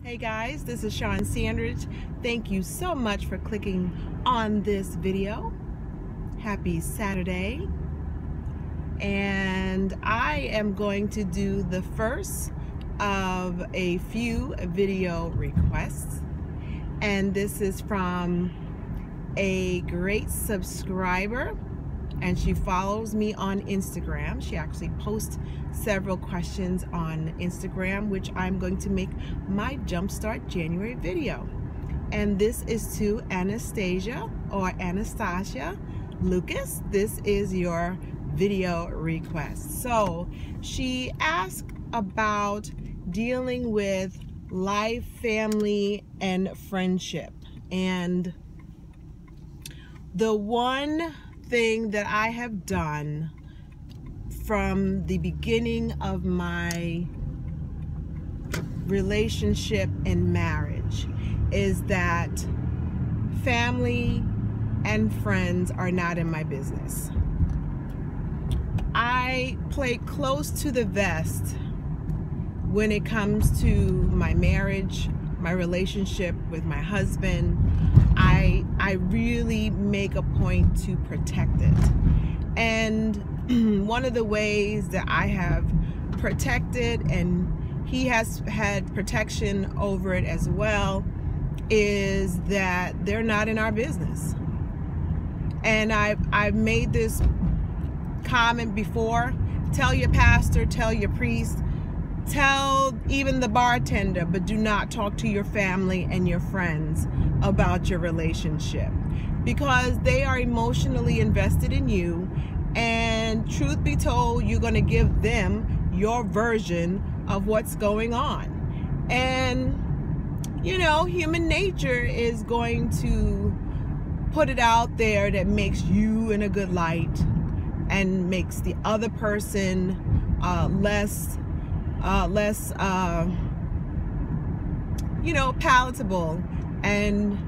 Hey guys, this is Shawn Sandridge. Thank you so much for clicking on this video. Happy Saturday. And I am going to do the first of a few video requests. And this is from a great subscriber, and she follows me on Instagram. She actually posts several questions on Instagram, which I'm going to make my Jumpstart January video. And this is to Anastasia Lucas. This is your video request. So she asked about dealing with life, family, and friendship. And the one thing that I have done from the beginning of my relationship and marriage is that family and friends are not in my business. I play close to the vest when it comes to my marriage, my relationship with my husband. I really make a point to protect it. And one of the ways that I have protected, and he has had protection over it as well, is that they're not in our business. And I've made this comment before: tell your pastor, tell your priest, tell even the bartender, but do not talk to your family and your friends about your relationship, because they are emotionally invested in you, and truth be told, you're going to give them your version of what's going on. And you know, human nature is going to put it out there that makes you in a good light and makes the other person less palatable. And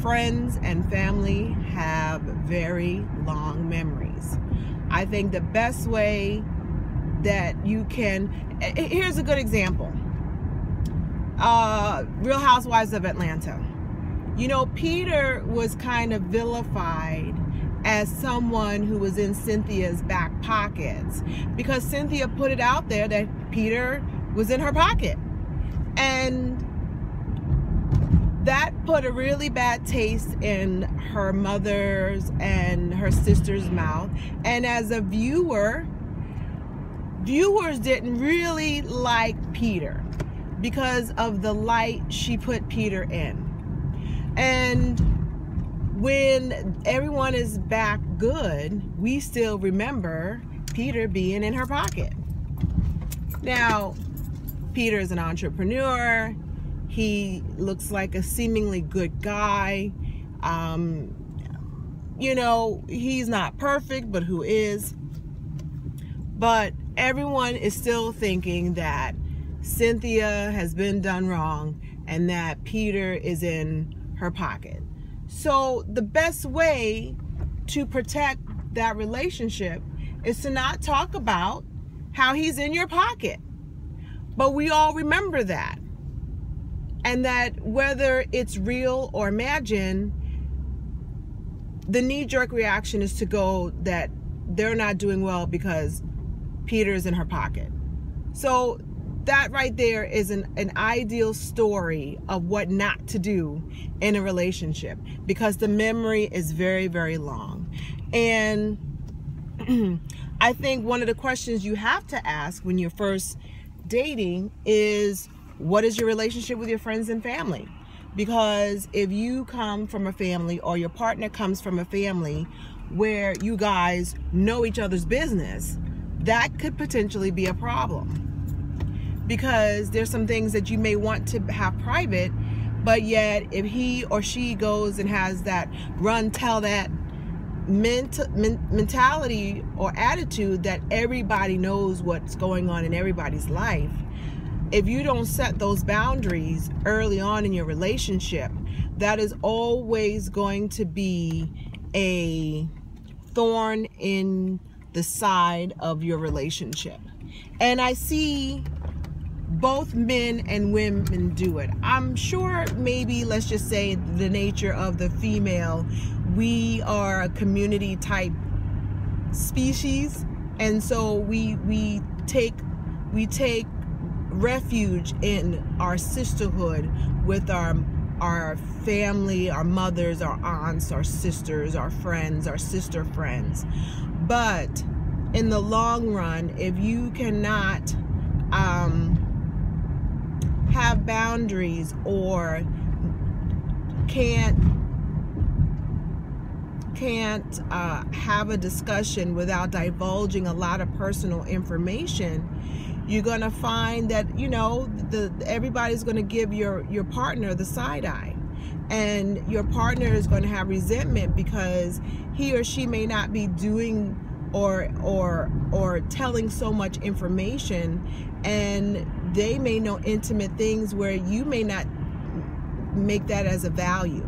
friends and family have very long memories. I think the best way that you can, here's a good example. Real Housewives of Atlanta. You know, Peter was kind of vilified as someone who was in Cynthia's back pockets, because Cynthia put it out there that Peter was in her pocket. And that put a really bad taste in her mother's and her sister's mouth. And as a viewer, viewers didn't really like Peter because of the light she put Peter in. And when everyone is back good, we still remember Peter being in her pocket. Now, Peter is an entrepreneur. He looks like a seemingly good guy. You know, he's not perfect, but who is? But everyone is still thinking that Cynthia has been done wrong and that Peter is in her pocket. So the best way to protect that relationship is to not talk about how he's in your pocket. But we all remember that. And that whether it's real or imagined, the knee-jerk reaction is to go that they're not doing well because Peter is in her pocket. So that right there is an ideal story of what not to do in a relationship, because the memory is very, very long. And I think one of the questions you have to ask when you're first dating is, what is your relationship with your friends and family? Because if you come from a family, or your partner comes from a family where you guys know each other's business, that could potentially be a problem. Because there's some things that you may want to have private, but yet if he or she goes and has that run tell that mentality or attitude that everybody knows what's going on in everybody's life, if you don't set those boundaries early on in your relationship, that is always going to be a thorn in the side of your relationship. And I see both men and women do it. I'm sure maybe, let's just say, the nature of the female, we are a community type species, and so we take refuge in our sisterhood with our family, our mothers, our aunts, our sisters, our friends, our sister friends. But in the long run, if you cannot have boundaries, or can't have a discussion without divulging a lot of personal information, you're gonna find that, you know, everybody's gonna give your partner the side eye, and your partner is going to have resentment because he or she may not be doing or telling so much information, and they may know intimate things where you may not make that as a value.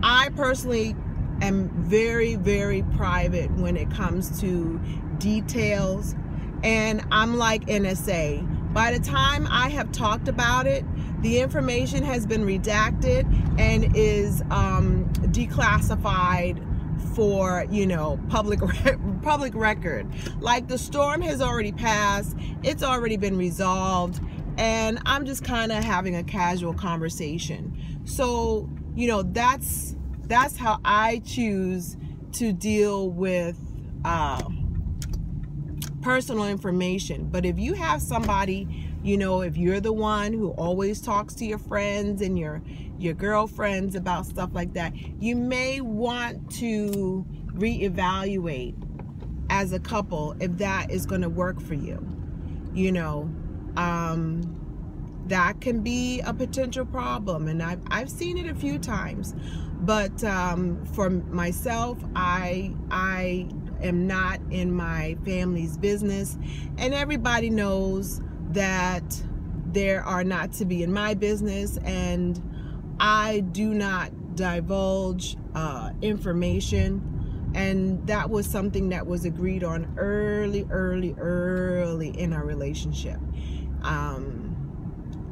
I personally am very, very private when it comes to details, and I'm like NSA. By the time I have talked about it, the information has been redacted and is declassified for, you know, public record. Like, the storm has already passed, it's already been resolved, and I'm just kind of having a casual conversation. So, you know, that's how I choose to deal with personal information. But if you have somebody, you know, if you're the one who always talks to your friends and your girlfriends about stuff like that, you may want to reevaluate as a couple if that is going to work for you. You know, that can be a potential problem, and I've seen it a few times. But for myself, I am not in my family's business, and everybody knows that they are not to be in my business, and I do not divulge information. And that was something that was agreed on early in our relationship.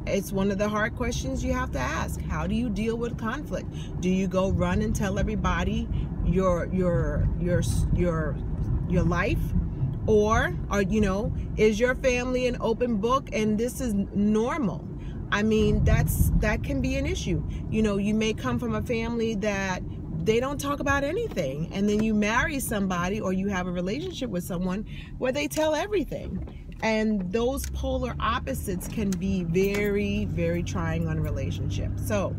It's one of the hard questions you have to ask. How do you deal with conflict? Do you go run and tell everybody your life? Or you know, is your family an open book and this is normal? I mean, that can be an issue. You know, you may come from a family that they don't talk about anything, and then you marry somebody or you have a relationship with someone where they tell everything. And those polar opposites can be very, very trying on a relationship. So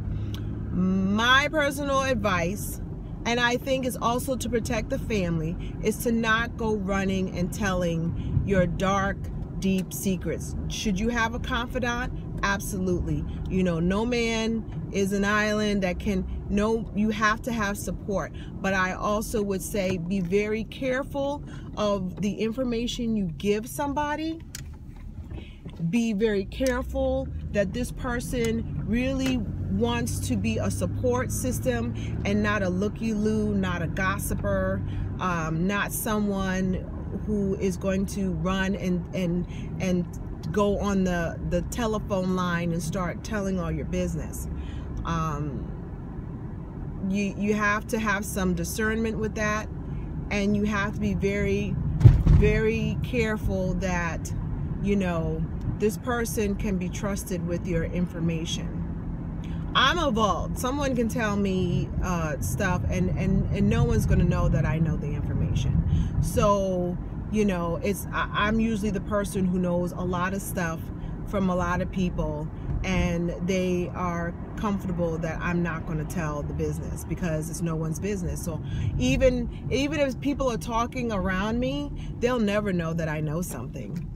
my personal advice, and I think it's also to protect the family, is to not go running and telling your dark, deep secrets. Should you have a confidant? Absolutely. You know, no man is an island that can, no, you have to have support. But I also would say be very careful of the information you give somebody. Be very careful that this person really wants to be a support system and not a looky-loo, not a gossiper, not someone who is going to run and go on the telephone line and start telling all your business. You have to have some discernment with that, and you have to be very, very careful that, you know, this person can be trusted with your information. I'm a vault. Someone can tell me stuff and no one's going to know that I know the information. So, you know, I'm usually the person who knows a lot of stuff from a lot of people, and they are comfortable that I'm not going to tell the business because it's no one's business. So even if people are talking around me, they'll never know that I know something.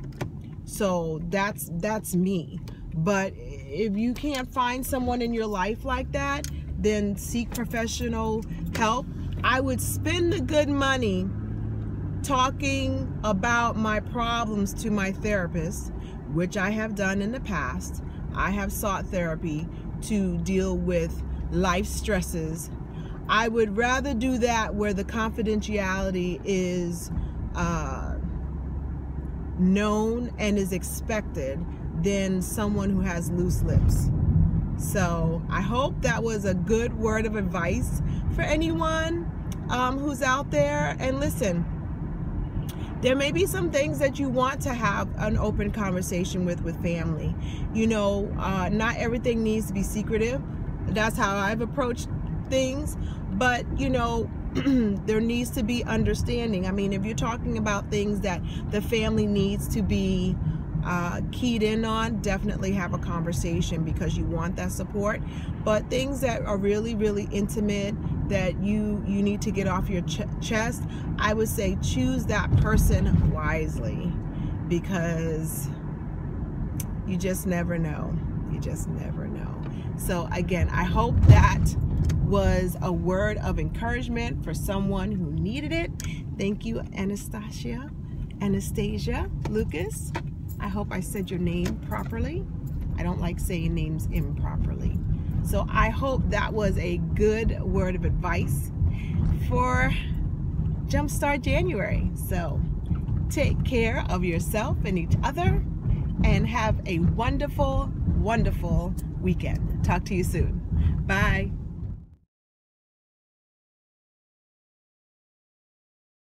So that's me. But if you can't find someone in your life like that, then seek professional help. I would spend the good money talking about my problems to my therapist, which I have done in the past. I have sought therapy to deal with life stresses. I would rather do that where the confidentiality is known and is expected than someone who has loose lips. So I hope that was a good word of advice for anyone who's out there. And listen, there may be some things that you want to have an open conversation with family. You know, not everything needs to be secretive. That's how I've approached things. But, you know, there needs to be understanding. I mean, if you're talking about things that the family needs to be keyed in on, definitely have a conversation because you want that support. But things that are really, really intimate that you need to get off your chest, I would say choose that person wisely, because you just never know. You just never know. So again, I hope that was a word of encouragement for someone who needed it. Thank you, Anastasia Lucas. I hope I said your name properly. I don't like saying names improperly. So I hope that was a good word of advice for Jumpstart January. So take care of yourself and each other and have a wonderful, wonderful weekend. Talk to you soon. Bye.